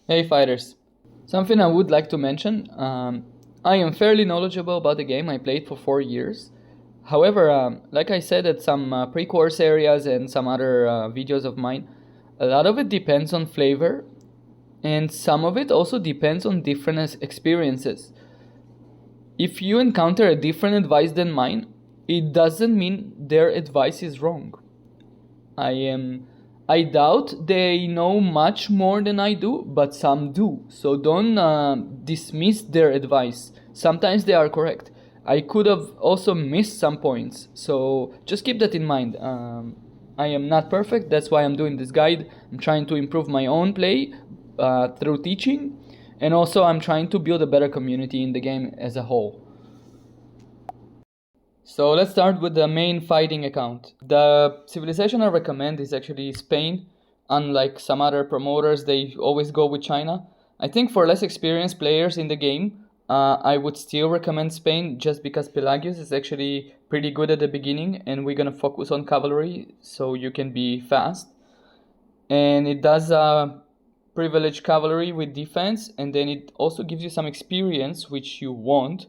Hey fighters, something I would like to mention. I am fairly knowledgeable about the game. I played for 4 years. However, like I said at some pre-course areas and some other videos of mine, a lot of it depends on flavor, and some of it also depends on different experiences. If you encounter a different advice than mine, it doesn't mean their advice is wrong. I am I doubt they know much more than I do, but some do. So don't dismiss their advice. Sometimes they are correct. I could have also missed some points. So just keep that in mind. I am not perfect. That's why I'm doing this guide. I'm trying to improve my own play through teaching. And also, I'm trying to build a better community in the game as a whole. So let's start with the main fighting account. The civilization I recommend is actually Spain. Unlike some other promoters, they always go with China. I think for less experienced players in the game, I would still recommend Spain just because Pelagius is actually pretty good at the beginning and we're gonna focus on cavalry so you can be fast. And it does privilege cavalry with defense, and then it also gives you some experience which you want,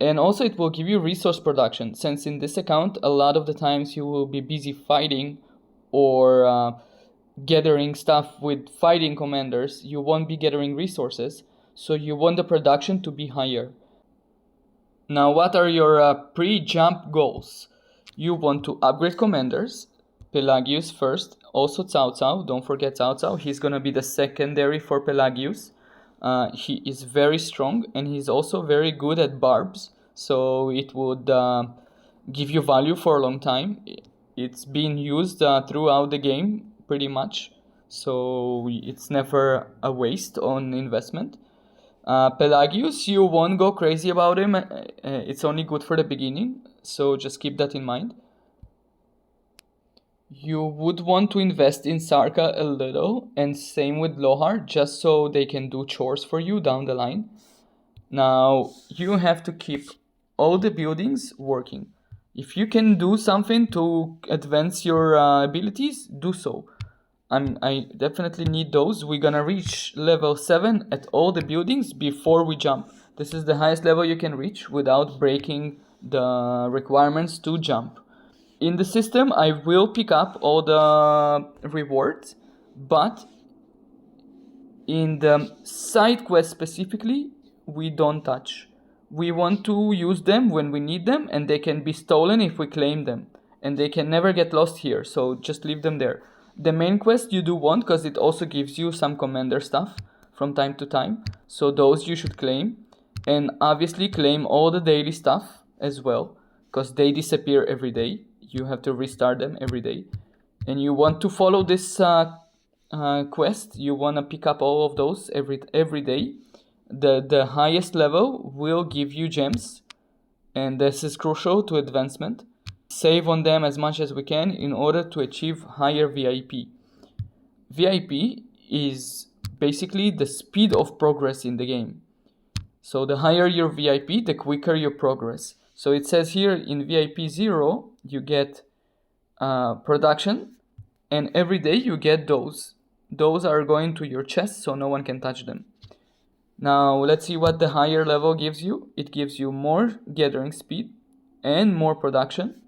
and also it will give you resource production, since in this account a lot of the times you will be busy fighting or gathering stuff with fighting commanders. You won't be gathering resources, so you want the production to be higher. Now, what are your pre-jump goals? You want to upgrade commanders. Pelagius first, also Cao Cao. Don't forget Cao Cao. He's gonna be the secondary for Pelagius. He is very strong and he's also very good at barbs, so it would give you value for a long time. It's been used throughout the game pretty much, so it's never a waste on investment. Pelagius, you won't go crazy about him. It's only good for the beginning, so just keep that in mind. You would want to invest in Sarka a little, and same with Lohar, just so they can do chores for you down the line. Now, you have to keep all the buildings working. If you can do something to advance your abilities, do so. I definitely need those. We're gonna reach level 7 at all the buildings before we jump. This is the highest level you can reach without breaking the requirements to jump. In the system, I will pick up all the rewards, but in the side quest specifically, we don't touch. We want to use them when we need them, and they can be stolen if we claim them, and they can never get lost here, so just leave them there. The main quest you do want, because it also gives you some commander stuff from time to time, so those you should claim, and obviously claim all the daily stuff as well, because they disappear every day. You have to restart them every day, and you want to follow this quest. You want to pick up all of those every day. The highest level will give you gems, and this is crucial to advancement. Save on them as much as we can in order to achieve higher VIP. VIP is basically the speed of progress in the game. So the higher your VIP, the quicker your progress. So it says here in VIP 0, you get production, and every day you get those. Those are going to your chest, so no one can touch them. Now let's see what the higher level gives you. It gives you more gathering speed and more production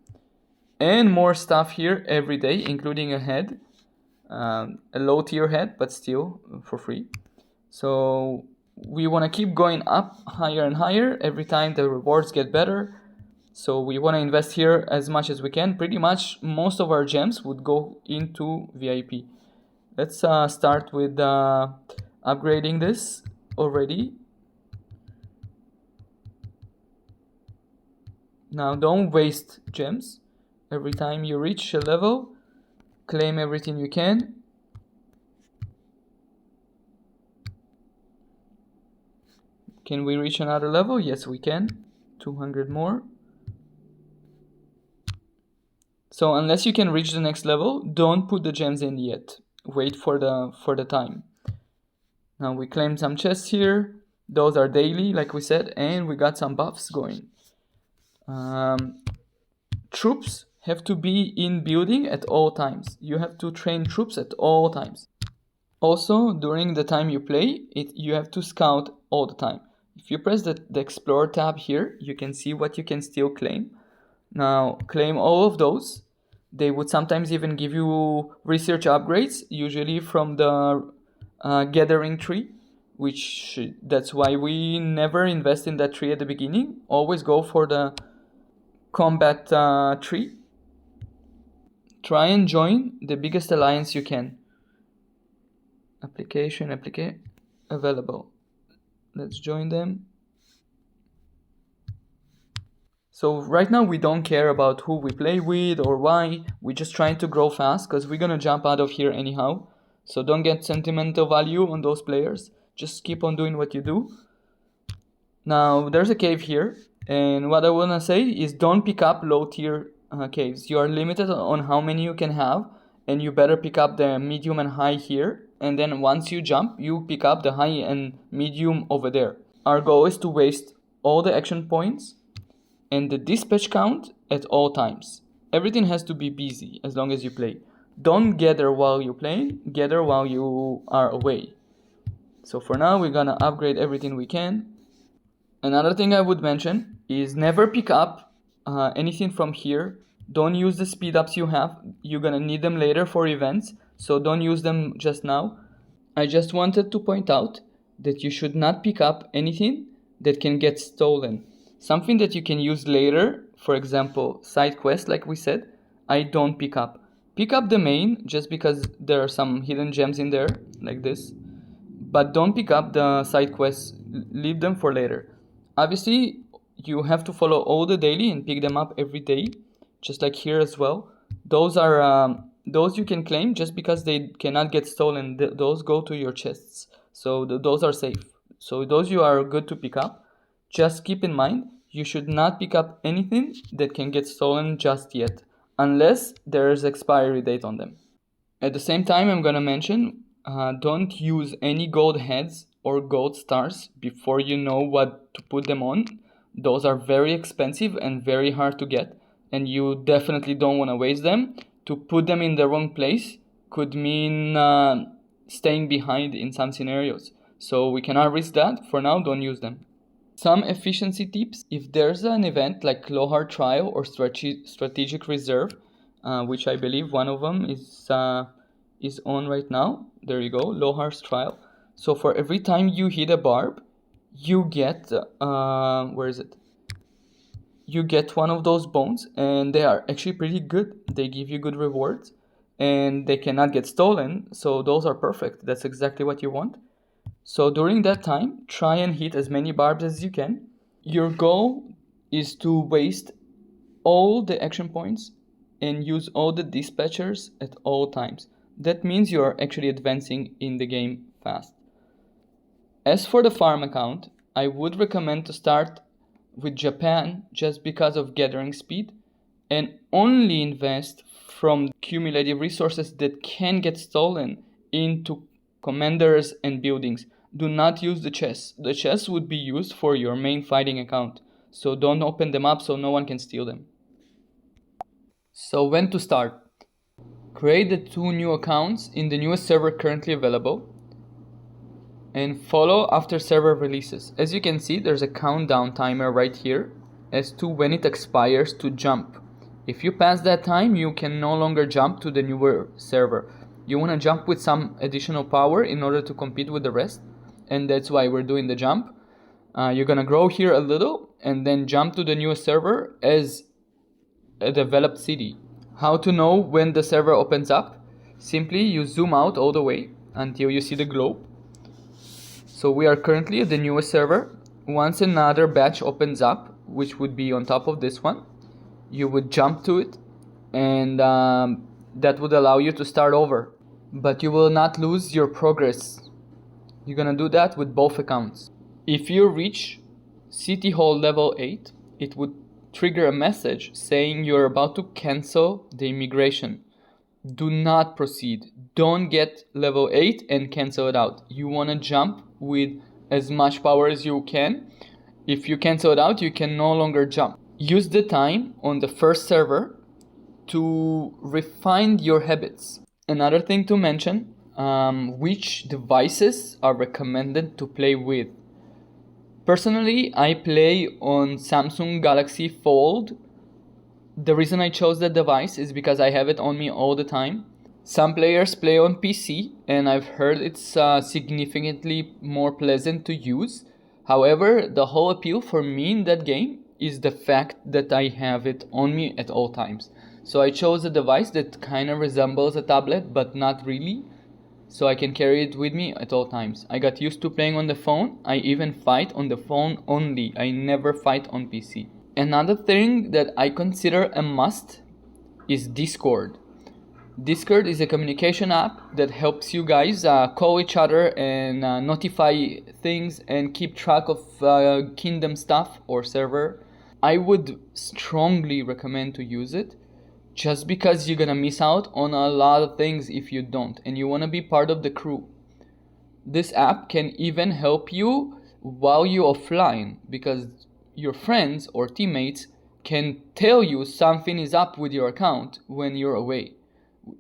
and more stuff here every day, including a head, a low tier head, but still for free. So we want to keep going up higher and higher. Every time the rewards get better, so we want to invest here as much as we can. Pretty much most of our gems would go into VIP. Let's start with upgrading this already. Now don't waste gems. Every time you reach a level, claim everything you can. Can we reach another level? Yes, we can. 200 more. So unless you can reach the next level, don't put the gems in yet. Wait for the time. Now we claim some chests here. Those are daily, like we said, and we got some buffs going. Troops have to be in building at all times. You have to train troops at all times. Also, during the time you play, you have to scout all the time. If you press the Explore tab here, you can see what you can still claim. Now, claim all of those. They would sometimes even give you research upgrades, usually from the gathering tree, that's why we never invest in that tree at the beginning. Always go for the combat tree. Try and join the biggest alliance you can. Application, available. Let's join them. So right now we don't care about who we play with or why. We're just trying to grow fast because we're gonna jump out of here anyhow. So don't get sentimental value on those players. Just keep on doing what you do. Now there's a cave here, and what I wanna say is don't pick up low tier caves. You are limited on how many you can have, and you better pick up the medium and high here. And then once you jump, you pick up the high and medium over there. Our goal is to waste all the action points and the dispatch count at all times. Everything has to be busy as long as you play. Don't gather while you're playing, gather while you are away. So for now, we're gonna upgrade everything we can. Another thing I would mention is never pick up anything from here. Don't use the speed ups you have. You're gonna need them later for events, so don't use them just now. I just wanted to point out that you should not pick up anything that can get stolen. Something that you can use later, for example, side quests like we said, I don't pick up. Pick up the main just because there are some hidden gems in there, like this. But don't pick up the side quests, leave them for later. Obviously, you have to follow all the daily and pick them up every day, just like here as well. Those are those you can claim just because they cannot get stolen. Those go to your chests, so those are safe. So those you are good to pick up. Just keep in mind, you should not pick up anything that can get stolen just yet, unless there is expiry date on them. At the same time, I'm gonna mention, don't use any gold heads or gold stars before you know what to put them on. Those are very expensive and very hard to get, and you definitely don't want to waste them. To put them in the wrong place could mean staying behind in some scenarios. So we cannot risk that. For now, don't use them. Some efficiency tips: if there's an event like Lohar Trial or Strategic Reserve, which I believe one of them is on right now. There you go, Lohar's Trial. So for every time you hit a barb, you get where is it? You get one of those bones, and they are actually pretty good. They give you good rewards, and they cannot get stolen. So those are perfect. That's exactly what you want. So during that time, try and hit as many barbs as you can. Your goal is to waste all the action points and use all the dispatchers at all times. That means you are actually advancing in the game fast. As for the farm account, I would recommend to start with Japan just because of gathering speed, and only invest from cumulative resources that can get stolen into commanders and buildings. Do not use the chests. The chests would be used for your main fighting account, so don't open them up so no one can steal them. So when to start? Create the 2 new accounts in the newest server currently available, and follow after server releases. As you can see, there's a countdown timer right here as to when it expires to jump. If you pass that time, you can no longer jump to the newer server. You want to jump with some additional power in order to compete with the rest, and that's why we're doing the jump. You're gonna grow here a little and then jump to the newest server as a developed city. How to know when the server opens up? Simply you zoom out all the way until you see the globe. So we are currently at the newest server. Once another batch opens up, which would be on top of this one, you would jump to it, and that would allow you to start over. But you will not lose your progress. You're gonna do that with both accounts. If you reach City Hall level 8, it would trigger a message saying you're about to cancel the immigration. Do not proceed. Don't get level 8 and cancel it out. You want to jump with as much power as you can. If you cancel it out, you can no longer jump. Use the time on the first server to refine your habits. Another thing to mention, which devices are recommended to play with. Personally, I play on Samsung Galaxy Fold. The reason I chose that device is because I have it on me all the time. Some players play on PC, and I've heard it's significantly more pleasant to use. However, the whole appeal for me in that game is the fact that I have it on me at all times. So I chose a device that kind of resembles a tablet, but not really, so I can carry it with me at all times. I got used to playing on the phone. I even fight on the phone only. I never fight on PC. Another thing that I consider a must is Discord. Discord is a communication app that helps you guys call each other and notify things and keep track of kingdom stuff or server. I would strongly recommend to use it, just because you're gonna miss out on a lot of things if you don't, and you wanna be part of the crew. This app can even help you while you're offline, because your friends or teammates can tell you something is up with your account when you're away.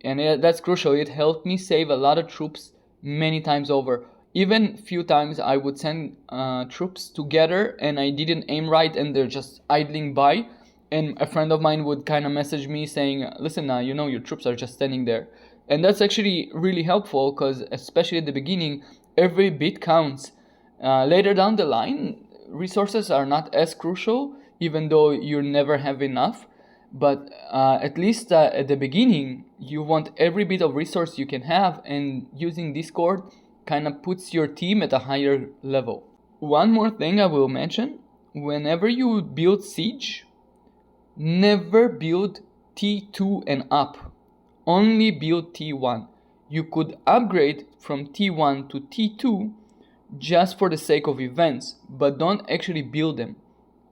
And that's crucial. It helped me save a lot of troops many times over. Even few times I would send troops together and I didn't aim right and they're just idling by, and a friend of mine would kind of message me saying, listen, your troops are just standing there. And that's actually really helpful, because especially at the beginning, every bit counts. Later down the line, resources are not as crucial, even though you never have enough. But at least at the beginning, you want every bit of resource you can have, and using Discord kind of puts your team at a higher level. One more thing I will mention: whenever you build Siege, never build T2 and up. Only build T1. You could upgrade from T1 to T2 just for the sake of events, but don't actually build them.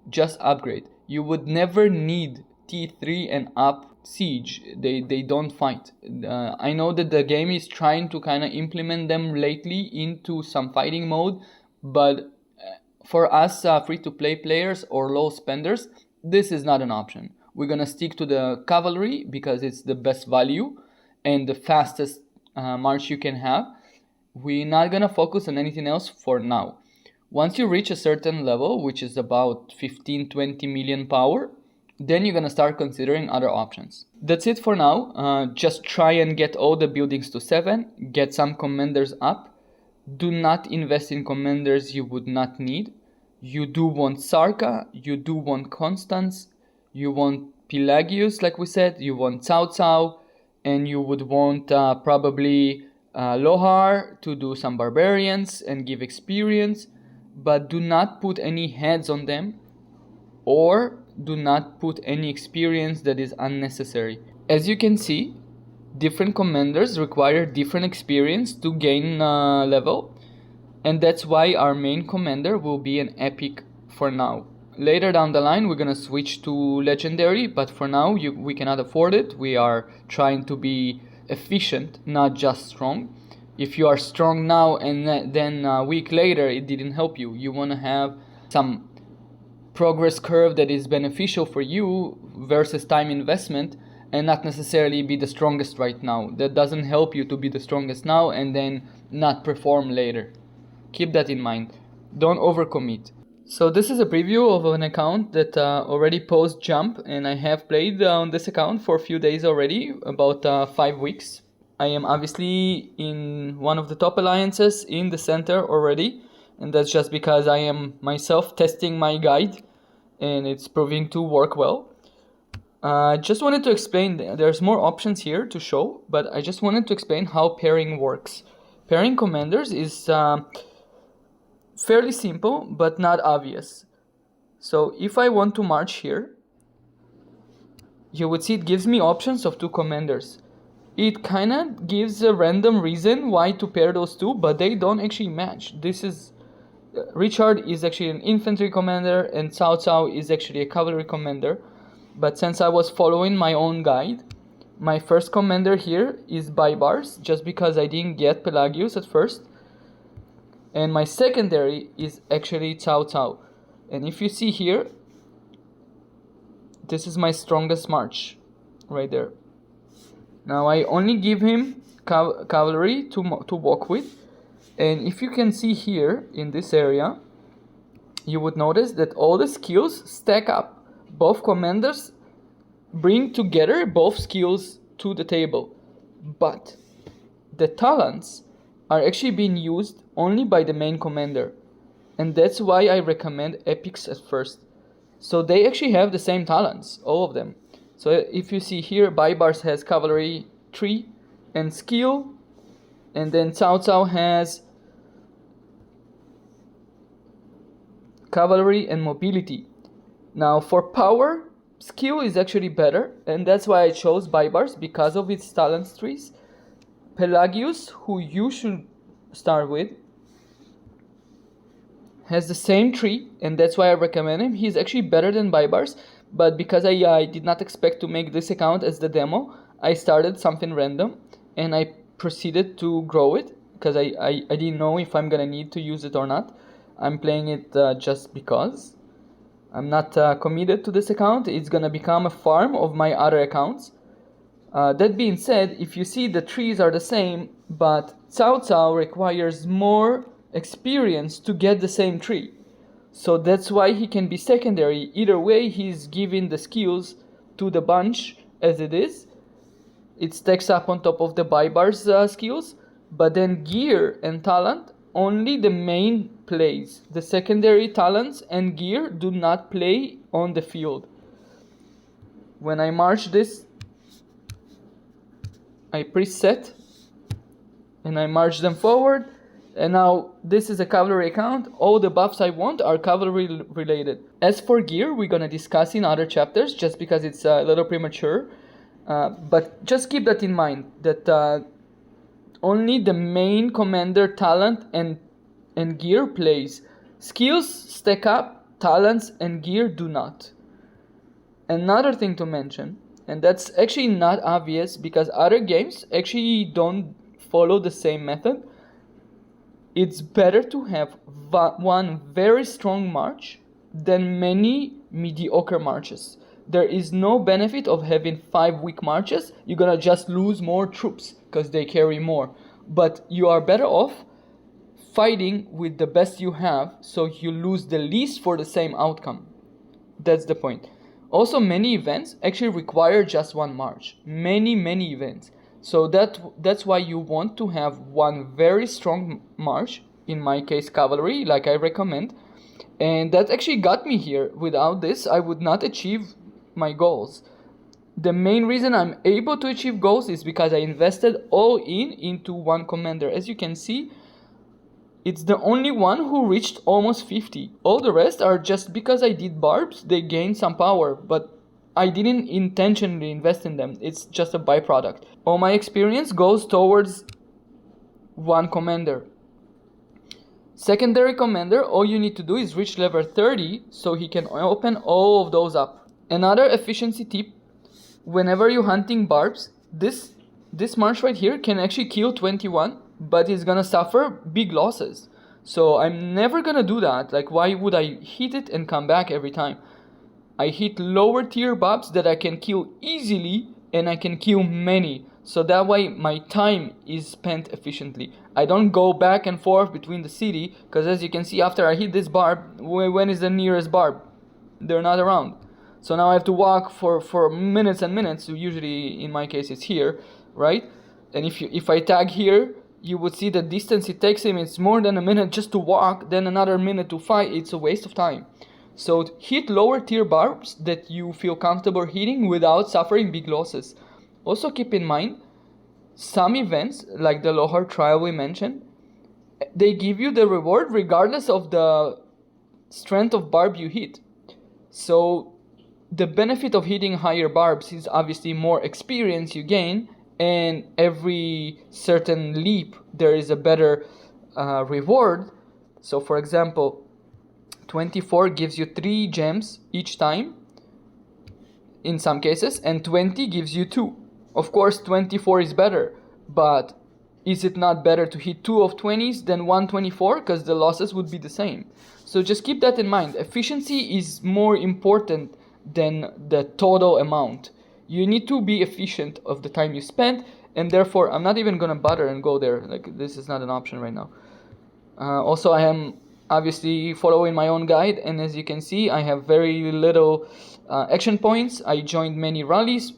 Just upgrade. You would never need T3 and up Siege. They don't fight. I know that the game is trying to kind of implement them lately into some fighting mode, but for us free-to-play players or low spenders, this is not an option. We're gonna stick to the cavalry because it's the best value and the fastest march you can have. We're not gonna focus on anything else for now. Once you reach a certain level, which is about 15-20 million power, then you're gonna start considering other options. That's it for now. Just try and get all the buildings to 7, get some commanders up. Do not invest in commanders you would not need. You do want Sarka, you do want Constance, you want Pelagius, like we said, you want Cao Cao, and you would want probably Lohar to do some barbarians and give experience, but do not put any heads on them, or do not put any experience that is unnecessary. As you can see, different commanders require different experience to gain level, and that's why our main commander will be an epic for now. Later down the line we're gonna switch to legendary, but for now we cannot afford it. We are trying to be efficient, not just strong. If you are strong now and then a week later it didn't help you, you want to have some progress curve that is beneficial for you versus time investment, and not necessarily be the strongest right now. That doesn't help you to be the strongest now and then not perform later. Keep that in mind. Don't overcommit. So this is a preview of an account that already post jump, and I have played on this account for a few days already, about 5 weeks. I am obviously in one of the top alliances in the center already, and that's just because I am myself testing my guide and it's proving to work well. Just wanted to explain, there's more options here to show, but I just wanted to explain how pairing works. Pairing commanders is fairly simple but not obvious. So if I want to march here, you would see it gives me options of 2 commanders. It kind of gives a random reason why to pair those 2, but they don't actually match. This is Richard is actually an infantry commander and Cao Cao is actually a cavalry commander. But since I was following my own guide, my first commander here is Baibars, just because I didn't get Pelagius at first. And my secondary is actually Cao Cao. And if you see here, this is my strongest march right there. Now I only give him cavalry to walk with. And if you can see here in this area, you would notice that all the skills stack up. Both commanders bring together both skills to the table, but the talents are actually being used only by the main commander, and that's why I recommend epics at first. So they actually have the same talents, all of them. So if you see here, Baibars has cavalry 3 and skill, and then Cao Cao has cavalry and mobility. Now for power, skill is actually better, and that's why I chose Baibars, because of its talents trees. Pelagius, who you should start with, has the same tree, and that's why I recommend him. He's actually better than Baibars, but because I did not expect to make this account as the demo, I started something random, and I proceeded to grow it, because I didn't know if I'm gonna need to use it or not. I'm playing it just because. I'm not committed to this account. It's gonna become a farm of my other accounts. That being said, if you see, the trees are the same, but Cao Cao requires more experience to get the same tree. So that's why he can be secondary. Either way, he's giving the skills to the bunch as it is. It stacks up on top of the Baibars skills, but then gear and talent, only the main plays. The secondary talents and gear do not play on the field. When I march this, I preset and I march them forward, and now this is a cavalry account. All the buffs I want are cavalry related. As for gear, we're gonna discuss in other chapters, just because it's a little premature, but just keep that in mind, that only the main commander talent and gear plays. Skills stack up, talents and gear do not. Another thing to mention, and that's actually not obvious because other games actually don't follow the same method. It's better to have one very strong march than many mediocre marches. There is no benefit of having 5 weak marches. You're gonna just lose more troops because they carry more. But you are better off fighting with the best you have, so you lose the least for the same outcome. That's the point. Also, many events actually require just one march. Many events. So that's why you want to have one very strong march, in my case cavalry, like I recommend. And that actually got me here. Without this, I would not achieve my goals. The main reason I'm able to achieve goals is because I invested all into one commander. As you can see, it's the only one who reached almost 50. All the rest are just because I did barbs, they gained some power, but I didn't intentionally invest in them. It's just a byproduct. All my experience goes towards one commander. Secondary commander, all you need to do is reach level 30 so he can open all of those up. Another efficiency tip, whenever you're hunting barbs, this march right here can actually kill 21, but it's gonna suffer big losses. So I'm never gonna do that. Like, why would I hit it and come back every time? I hit lower tier barbs that I can kill easily, and I can kill many. So that way my time is spent efficiently. I don't go back and forth between the city, because as you can see, after I hit this barb, when is the nearest barb? They're not around. So now I have to walk for minutes and minutes. So usually in my case it's here, right? And if I tag here, you would see the distance it takes him. It's more than a minute just to walk, then another minute to fight. It's a waste of time. So hit lower tier barbs that you feel comfortable hitting without suffering big losses. Also keep in mind, some events, like the Lohar trial we mentioned, they give you the reward regardless of the strength of barb you hit. So the benefit of hitting higher barbs is obviously more experience you gain, and every certain leap there is a better reward. So for example, 24 gives you 3 gems each time in some cases, and 20 gives you 2. Of course 24 is better, but is it not better to hit 2 of 20s than 124, because the losses would be the same? So just keep that in mind. Efficiency is more important than the total amount. You need to be efficient of the time you spend, and therefore I'm not even gonna bother and go there. Like, this is not an option right now. Also, I am obviously following my own guide, and as you can see, I have very little action points. I joined many rallies.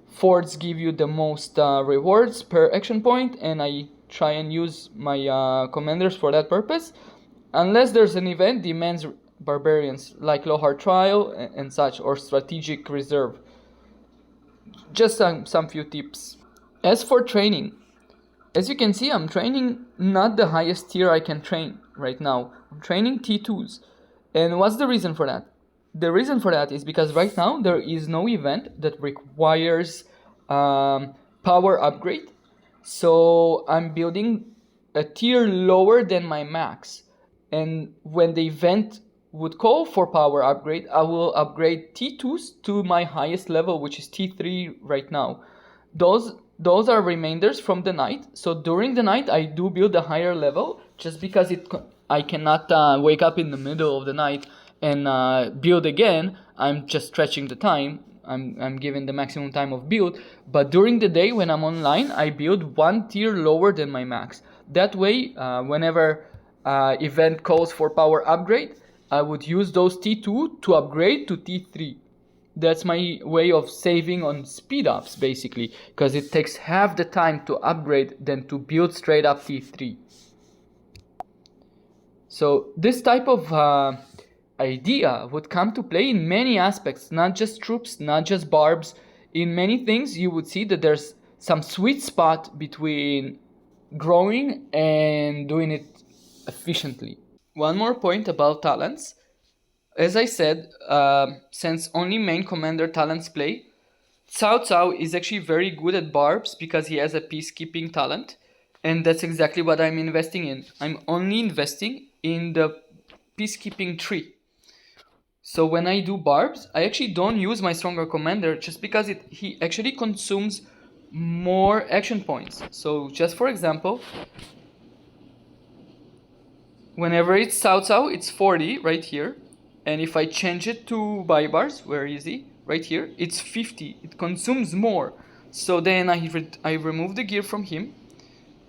Forts give you the most rewards per action point, and I try and use my commanders for that purpose. Unless there's an event demands barbarians, like Lohar Trial and such, or Strategic Reserve. Just some few tips. As for training, as you can see, I'm training not the highest tier I can train right now. I'm training T2s. And what's the reason for that? The reason for that is because right now there is no event that requires power upgrade. So I'm building a tier lower than my max. And when the event would call for power upgrade, I will upgrade T2s to my highest level, which is T3 right now. Those are remainders from the night. So during the night, I do build a higher level just because I cannot wake up in the middle of the night and build again. I'm just stretching the time. I'm given the maximum time of build. But during the day when I'm online, I build one tier lower than my max. That way, whenever event calls for power upgrade, I would use those T2 to upgrade to T3. That's my way of saving on speed ups, basically, because it takes half the time to upgrade than to build straight up T3. So this type of idea would come to play in many aspects, not just troops, not just barbs. In many things, you would see that there's some sweet spot between growing and doing it efficiently. One more point about talents. As I said, since only main commander talents play, Cao Cao is actually very good at barbs because he has a peacekeeping talent, and that's exactly what I'm investing in. I'm only investing in the peacekeeping tree. So when I do barbs, I actually don't use my stronger commander just because he actually consumes more action points. So just for example, whenever it's Cao Cao, it's 40 right here. And if I change it to Baibars, where is he? Right here, it's 50. It consumes more. So then I remove the gear from him,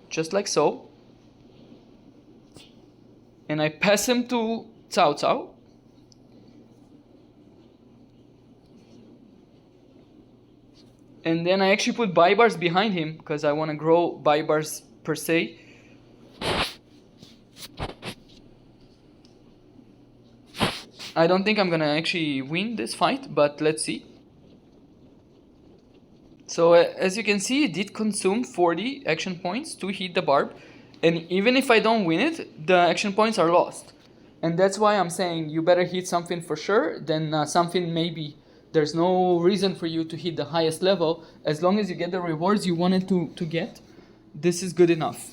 just like so. And I pass him to Cao Cao. And then I actually put Baibars behind him because I want to grow Baibars per se. I don't think I'm gonna actually win this fight, but let's see. So as you can see, it did consume 40 action points to hit the barb, and even if I don't win it, the action points are lost. And that's why I'm saying you better hit something for sure than something maybe. There's no reason for you to hit the highest level. As long as you get the rewards you wanted to get, this is good enough.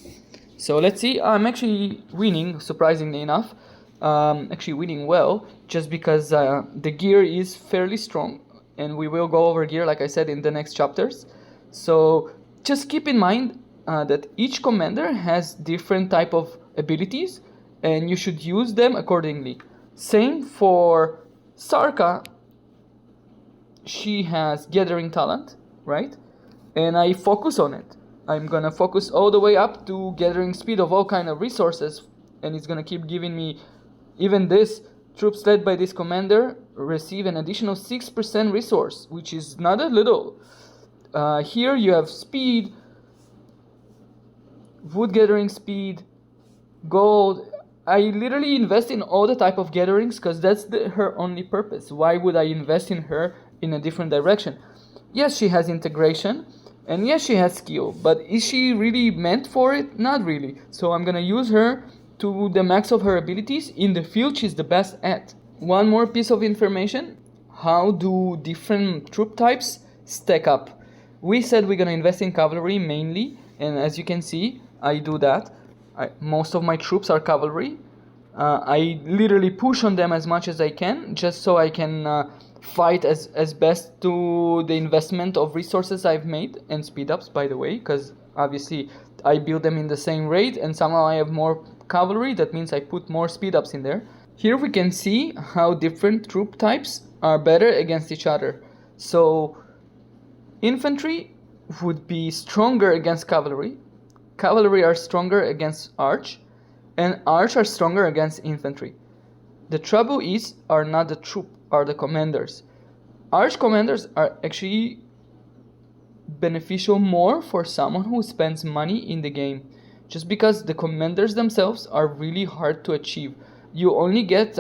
So let's see. I'm actually winning, surprisingly enough. Actually winning well, just because the gear is fairly strong, and we will go over gear, like I said, in the next chapters. So just keep in mind that each commander has different type of abilities, and you should use them accordingly. Same for Sarka. She has gathering talent, right? And I focus on it. I'm gonna focus all the way up to gathering speed of all kind of resources, and it's gonna keep giving me. Even this, troops led by this commander receive an additional 6% resource, which is not a little. Here you have speed, wood gathering speed, gold. I literally invest in all the type of gatherings because that's her only purpose. Why would I invest in her in a different direction? Yes, she has integration, and yes, she has skill, but is she really meant for it? Not really. So I'm gonna use her to the max of her abilities. In the field, she's the best at. One more piece of information: how do different troop types stack up? We said we're gonna invest in cavalry mainly, and as you can see, I do that. Most of my troops are cavalry. I literally push on them as much as I can, just so I can fight as best to the investment of resources I've made, and speed ups, by the way, because obviously I build them in the same rate, and somehow I have more cavalry. That means I put more speed ups in there. Here we can see how different troop types are better against each other. So infantry, would be stronger against cavalry. Cavalry are stronger against arch, and arch are stronger against infantry. The trouble are not the troop, are the commanders. Arch commanders are actually beneficial more for someone who spends money in the game, just because the commanders themselves are really hard to achieve. You only get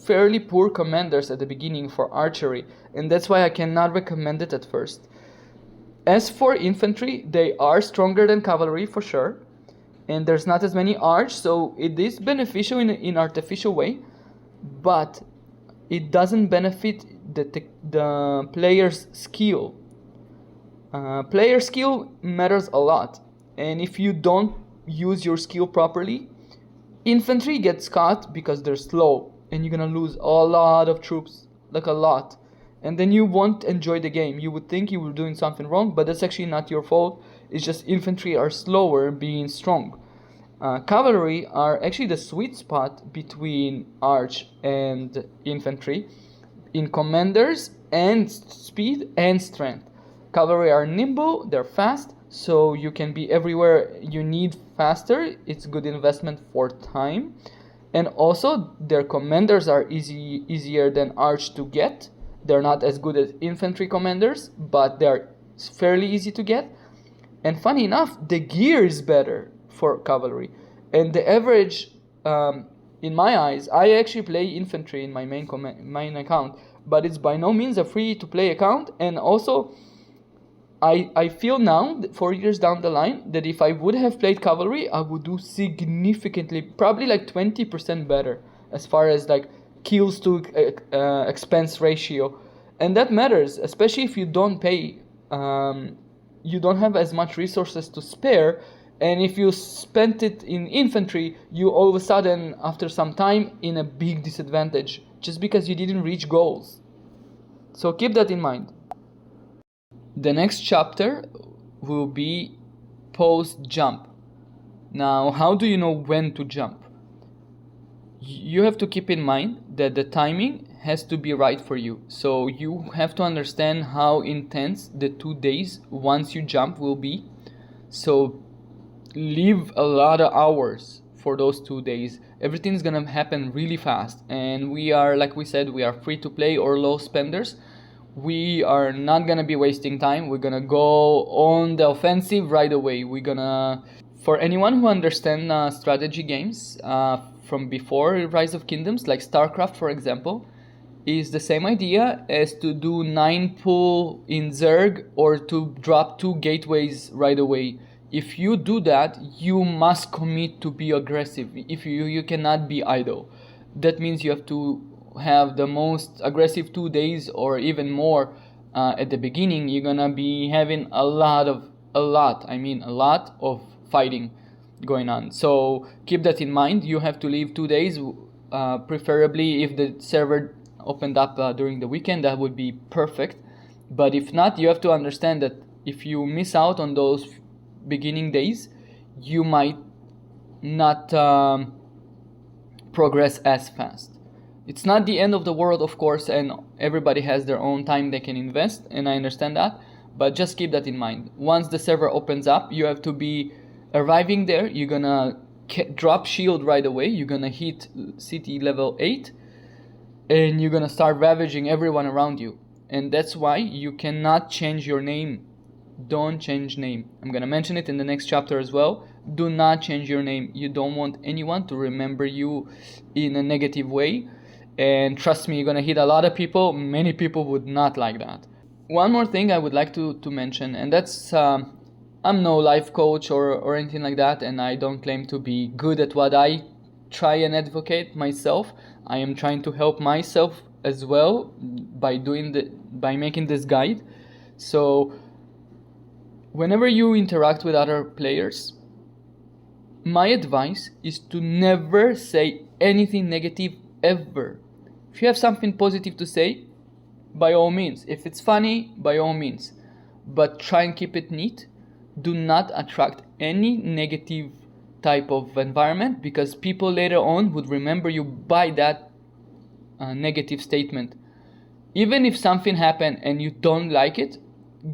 fairly poor commanders at the beginning for archery, and that's why I cannot recommend it at first. As for infantry, they are stronger than cavalry for sure, and there's not as many arch, so it is beneficial in an artificial way, but it doesn't benefit the player's skill. Player skill matters a lot, and if you don't use your skill properly, infantry gets caught because they're slow, and you're gonna lose a lot of troops, like a lot. And then you won't enjoy the game. You would think you were doing something wrong, but that's actually not your fault. It's just infantry are slower being strong. Cavalry are actually the sweet spot between arch and infantry in commanders and speed and strength. Cavalry are nimble, they're fast, so you can be everywhere you need faster. It's good investment for time. And also their commanders are easier than arch to get. They're not as good as infantry commanders, but they're fairly easy to get. And funny enough, the gear is better for cavalry. And the average, in my eyes, I actually play infantry in my main account, but it's by no means a free-to-play account. And also, I feel now, 4 years down the line, that if I would have played cavalry, I would do significantly, probably like 20% better as far as like kills to expense ratio. And that matters, especially if you don't pay, you don't have as much resources to spare. And if you spent it in infantry, you all of a sudden, after some time, in a big disadvantage, just because you didn't reach goals. So keep that in mind. The next chapter will be post-jump. Now, how do you know when to jump? You have to keep in mind that the timing has to be right for you. So you have to understand how intense the 2 days once you jump will be. So leave a lot of hours for those 2 days. Everything's gonna happen really fast, and we are, like we said, we are free to play or low spenders. We are not gonna be wasting time. We're gonna go on the offensive right away. For anyone who understands strategy games from before Rise of Kingdoms, like StarCraft for example, is the same idea as to do 9 pull in Zerg or to drop 2 gateways right away. If you do that, you must commit to be aggressive. If you cannot be idle. That means you have to have the most aggressive 2 days or even more at the beginning. You're gonna be having a lot of fighting going on. So keep that in mind. You have to leave 2 days, preferably if the server opened up during the weekend, that would be perfect. But if not, you have to understand that if you miss out on those beginning days, you might not progress as fast. It's not the end of the world, of course, and everybody has their own time they can invest, and I understand that, but just keep that in mind. Once the server opens up, you have to be arriving there. You're gonna drop shield right away. You're gonna hit city level 8, and you're gonna start ravaging everyone around you. And that's why you cannot change your name. Don't change name. I'm gonna mention it in the next chapter as well. Do not change your name. You don't want anyone to remember you in a negative way. And trust me, you're gonna hit a lot of people. Many people would not like that. One more thing I would like to mention, and that's I'm no life coach or anything like that, and I don't claim to be good at what I try and advocate myself. I am trying to help myself as well by making this guide. So whenever you interact with other players, my advice is to never say anything negative ever. If you have something positive to say, by all means. If it's funny, by all means. But try and keep it neat. Do not attract any negative type of environment, because people later on would remember you by that negative statement. Even if something happened and you don't like it,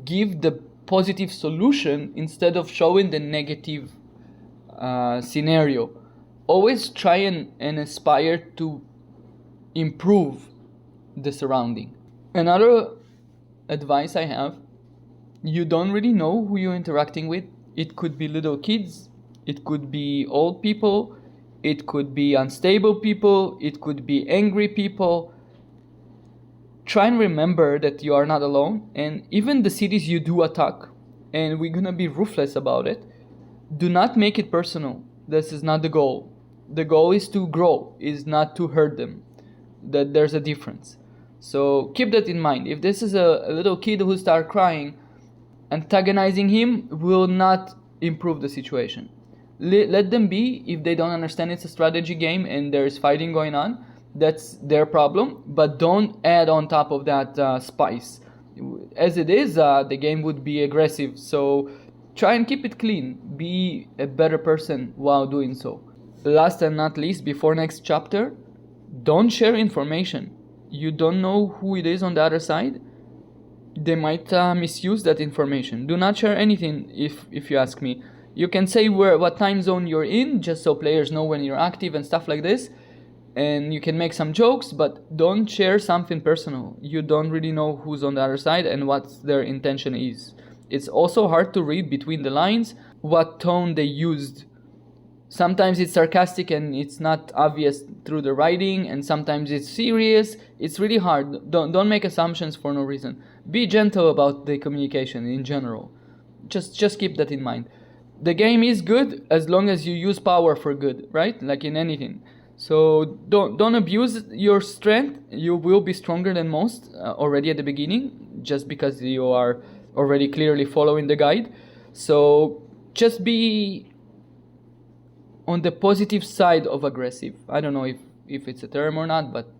give the positive solution instead of showing the negative scenario. Always try and aspire to improve the surrounding. Another advice I have, you don't really know who you're interacting with. It could be little kids, it could be old people, it could be unstable people, it could be angry people. Try and remember that you are not alone, and even the cities you do attack, and we're gonna be ruthless about it, do not make it personal. This is not the goal. The goal is to grow, is not to hurt them. That there's a difference. So keep that in mind. If this is a little kid who starts crying, antagonizing him will not improve the situation. Let them be. If they don't understand it's a strategy game and there's fighting going on, that's their problem, but don't add on top of that spice. As it is, the game would be aggressive, so try and keep it clean. Be a better person while doing so. Last and not least, before next chapter, don't share information. You don't know who it is on the other side. They might misuse that information. Do not share anything if you ask me. You can say what time zone you're in, just so players know when you're active and stuff like this. And you can make some jokes, but don't share something personal. You don't really know who's on the other side and what their intention is. It's also hard to read between the lines what tone they used. Sometimes it's sarcastic and it's not obvious through the writing, and sometimes it's serious. It's really hard. Don't make assumptions for no reason. Be gentle about the communication in general. Just keep that in mind. The game is good as long as you use power for good, right? Like in anything. So don't abuse your strength. You will be stronger than most already at the beginning, just because you are already clearly following the guide. So just be on the positive side of aggressive. I don't know if it's a term or not, but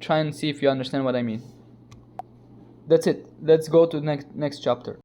try and see if you understand what I mean. That's it. Let's go to next chapter.